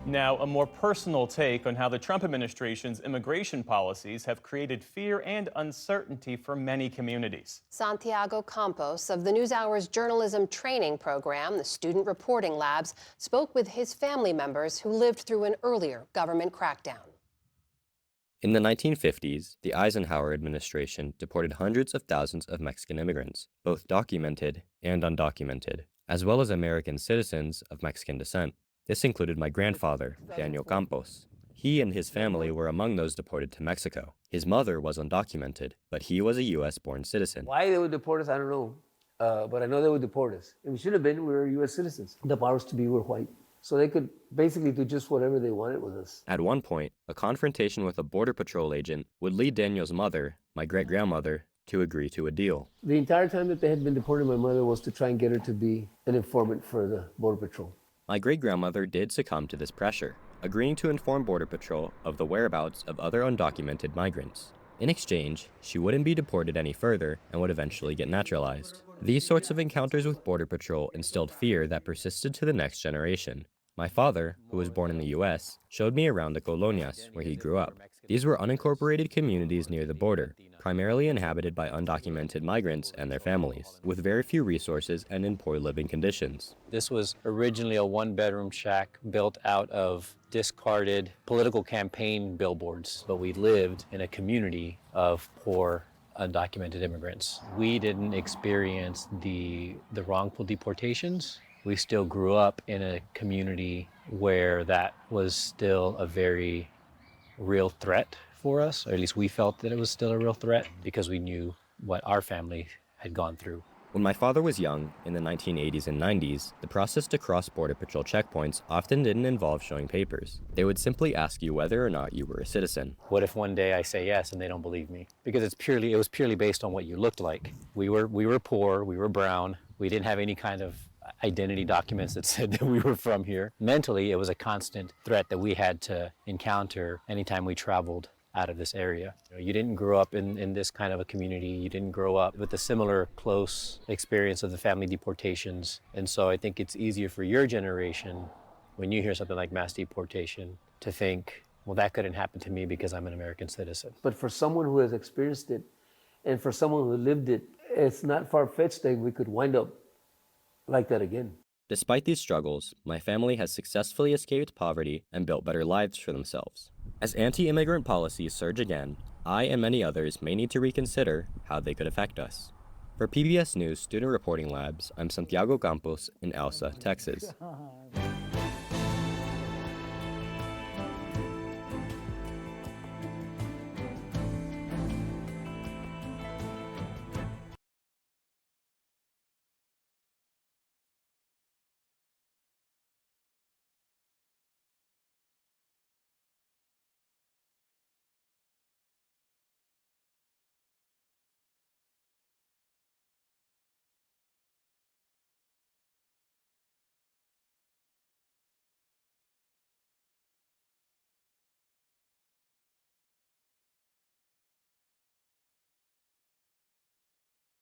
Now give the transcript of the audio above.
Now, a more personal take on how the Trump administration's immigration policies have created fear and uncertainty for many communities. Santiago Campos of the NewsHour's journalism training program, the Student Reporting Labs, spoke with his family members who lived through an earlier government crackdown. In the 1950s, the Eisenhower administration deported hundreds of thousands of Mexican immigrants, both documented and undocumented, as well as American citizens of Mexican descent. This included my grandfather, Daniel Campos. He and his family were among those deported to Mexico. His mother was undocumented, but he was a U.S.-born citizen. Why they would deport us, I don't know. But I know they would deport us. And we should have been, we were U.S. citizens. The powers to be were white. So they could basically do just whatever they wanted with us. At one point, a confrontation with a Border Patrol agent would lead Daniel's mother, my great-grandmother, to agree to a deal. The entire time that they had been deporting my mother was to try and get her to be an informant for the Border Patrol. My great-grandmother did succumb to this pressure, agreeing to inform Border Patrol of the whereabouts of other undocumented migrants. In exchange, she wouldn't be deported any further and would eventually get naturalized. These sorts of encounters with Border Patrol instilled fear that persisted to the next generation. My father, who was born in the U.S., showed me around the colonias, where he grew up. These were unincorporated communities near the border, primarily inhabited by undocumented migrants and their families, with very few resources and in poor living conditions. This was originally a one-bedroom shack built out of discarded political campaign billboards, but we lived in a community of poor, undocumented immigrants. We didn't experience the wrongful deportations. We still grew up in a community where that was still a very real threat for us, or at least we felt that it was still a real threat because we knew what our family had gone through. When my father was young, in the 1980s and 90s, the process to cross Border Patrol checkpoints often didn't involve showing papers. They would simply ask you whether or not you were a citizen. What if one day I say yes and they don't believe me? Because it was purely based on what you looked like. We were poor, we were brown, we didn't have any kind of identity documents that said that we were from here. Mentally, it was a constant threat that we had to encounter anytime we traveled out of this area. You didn't grow up in this kind of a community. You didn't grow up with a similar close experience of the family deportations. And so I think it's easier for your generation, when you hear something like mass deportation, to think, well, that couldn't happen to me because I'm an American citizen. But for someone who has experienced it, and for someone who lived it, it's not far-fetched that we could wind up like that again. Despite these struggles, my family has successfully escaped poverty and built better lives for themselves. As anti-immigrant policies surge again, I and many others may need to reconsider how they could affect us. For PBS News Student Reporting Labs, I'm Santiago Campos in Elsa, Texas.